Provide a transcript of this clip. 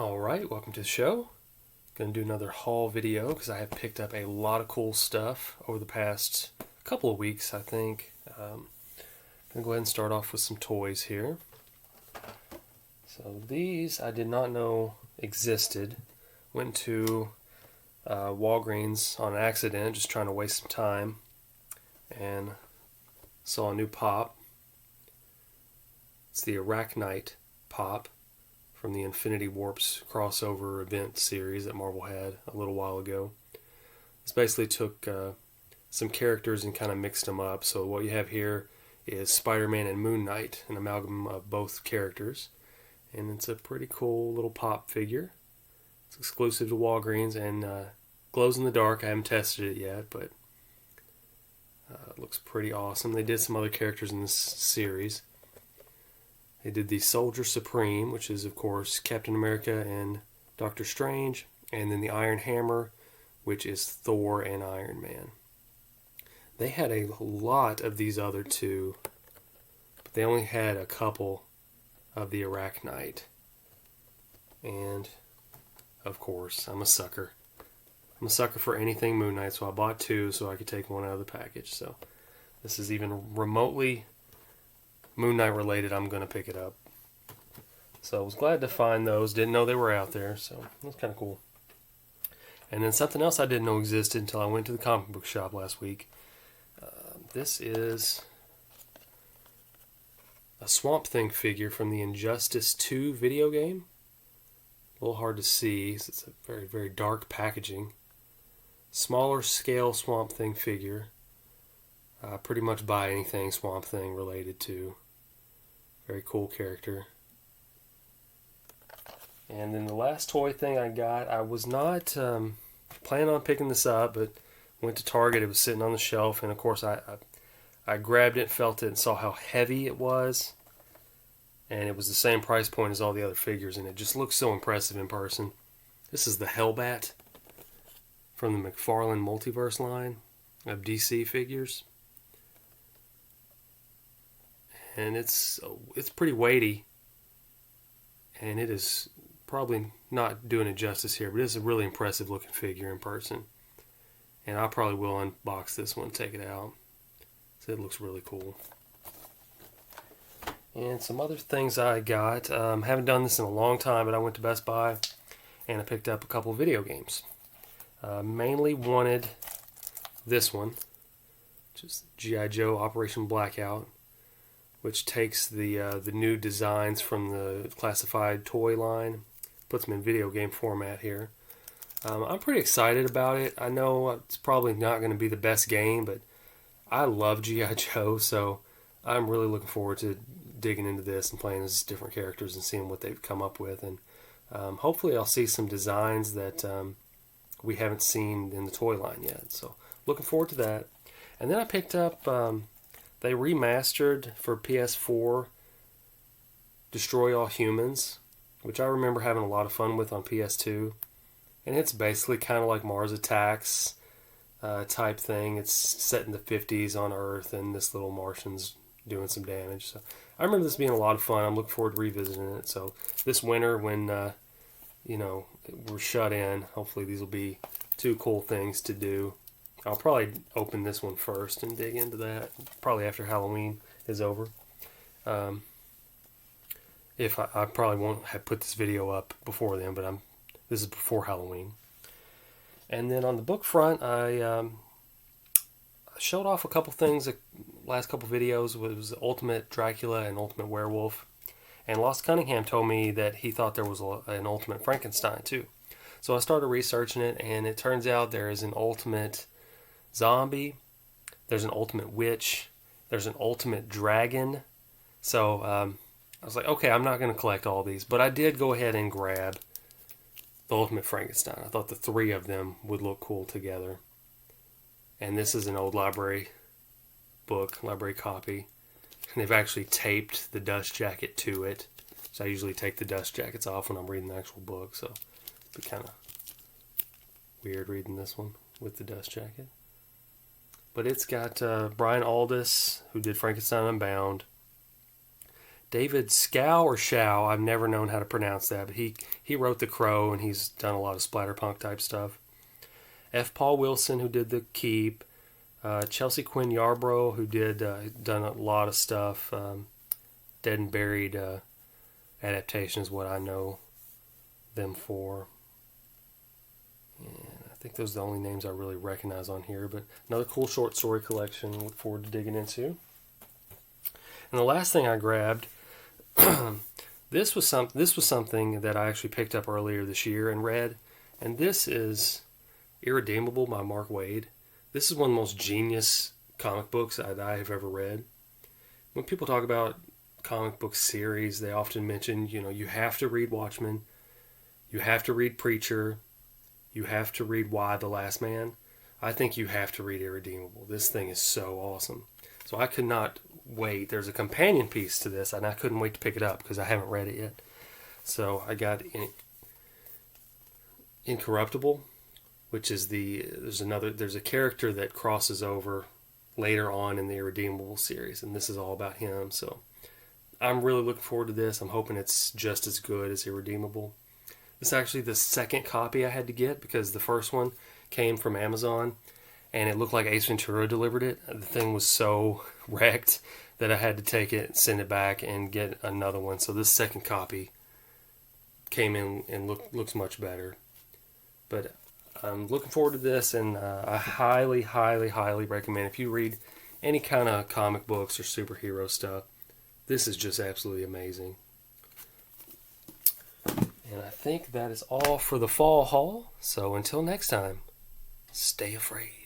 Alright, welcome to the show. Gonna do another haul video because I have picked up a lot of cool stuff over the past couple of weeks, I think. Gonna go ahead and start off with some toys here. So these I did not know existed. Went to Walgreens on accident, just trying to waste some time, and saw a new pop. It's the ArachKnight pop from the Infinity Warps crossover event series that Marvel had a little while ago. This basically took some characters and kind of mixed them up. So what you have here is Spider-Man and Moon Knight, an amalgam of both characters. And it's a pretty cool little pop figure. It's exclusive to Walgreens and glows in the dark. I haven't tested it yet, but it looks pretty awesome. They did some other characters in this series. They did the Soldier Supreme, which is, of course, Captain America and Doctor Strange, and then the Iron Hammer, which is Thor and Iron Man. They had a lot of these other two, but they only had a couple of the ArachKnight. And, of course, I'm a sucker. I'm a sucker for anything Moon Knight, so I bought two so I could take one out of the package. So this is even remotely Moon Knight related. I'm going to pick it up. So I was glad to find those. Didn't know they were out there, so that's kind of cool. And then something else I didn't know existed until I went to the comic book shop last week. This is a Swamp Thing figure from the Injustice 2 video game. A little hard to see, so it's a very, very dark packaging. Smaller scale Swamp Thing figure. Pretty much buy anything Swamp Thing related to. Very cool character. And then the last toy thing I got, I was not planning on picking this up, but went to Target. It was sitting on the shelf, and of course I grabbed it, felt it, and saw how heavy it was. And it was the same price point as all the other figures, and it just looks so impressive in person. This is the Hellbat from the McFarlane Multiverse line of DC figures. And it's pretty weighty, and it is probably not doing it justice here, but it's a really impressive looking figure in person. And I probably will unbox this one, take it out. So it looks really cool. And some other things I got. Haven't done this in a long time, but I went to Best Buy and I picked up a couple of video games. Mainly wanted this one, which is G.I. Joe Operation Blackout, which takes the new designs from the classified toy line, puts them in video game format here. I'm pretty excited about it. I know it's probably not going to be the best game, but I love G.I. Joe, so I'm really looking forward to digging into this and playing as different characters and seeing what they've come up with. And hopefully I'll see some designs that we haven't seen in the toy line yet. So looking forward to that. And then I picked up... they remastered for PS4 Destroy All Humans, which I remember having a lot of fun with on PS2. And it's basically kind of like Mars Attacks type thing. It's set in the 50s on Earth, and this little Martian's doing some damage. So I remember this being a lot of fun. I'm looking forward to revisiting it. So this winter, when we're shut in, hopefully these will be two cool things to do. I'll probably open this one first and dig into that, probably after Halloween is over. If I probably won't have put this video up before then, but this is before Halloween. And then on the book front, I showed off a couple things. The last couple videos was Ultimate Dracula and Ultimate Werewolf. And Lost Cunningham told me that he thought there was an Ultimate Frankenstein too. So I started researching it, and it turns out there is an Ultimate Zombie, there's an Ultimate Witch, there's an Ultimate Dragon. So I was like, okay, I'm not going to collect all these, but I did go ahead and grab the Ultimate Frankenstein. I thought the three of them would look cool together. And this is an old library copy. And they've actually taped the dust jacket to it. So I usually take the dust jackets off when I'm reading the actual book, so it'd be kind of weird reading this one with the dust jacket. But it's got Brian Aldiss, who did Frankenstein Unbound, David Scow or Shao. I've never known how to pronounce that, but he wrote The Crow, and he's done a lot of splatterpunk type stuff. F. Paul Wilson, who did The Keep. Chelsea Quinn Yarbrough, who done a lot of stuff. Dead and Buried adaptation is what I know them for. And I think those are the only names I really recognize on here. But another cool short story collection. Look forward to digging into. And the last thing I grabbed, this was something that I actually picked up earlier this year and read. And this is Irredeemable by Mark Waid. This is one of the most genius comic books that I have ever read. When people talk about comic book series, they often mention, you have to read Watchmen, you have to read Preacher, you have to read Y the Last Man. I think you have to read Irredeemable. This thing is so awesome. So I could not wait. There's a companion piece to this, and I couldn't wait to pick it up because I haven't read it yet. So I got Incorruptible, which is there's a character that crosses over later on in the Irredeemable series, and this is all about him. So I'm really looking forward to this. I'm hoping it's just as good as Irredeemable. It's actually the second copy I had to get because the first one came from Amazon, and it looked like Ace Ventura delivered it. The thing was so wrecked that I had to take it, send it back, and get another one. So this second copy came in and looks much better. But I'm looking forward to this, and I highly, highly, highly recommend, if you read any kind of comic books or superhero stuff, this is just absolutely amazing. And I think that is all for the fall haul. So until next time, stay afraid.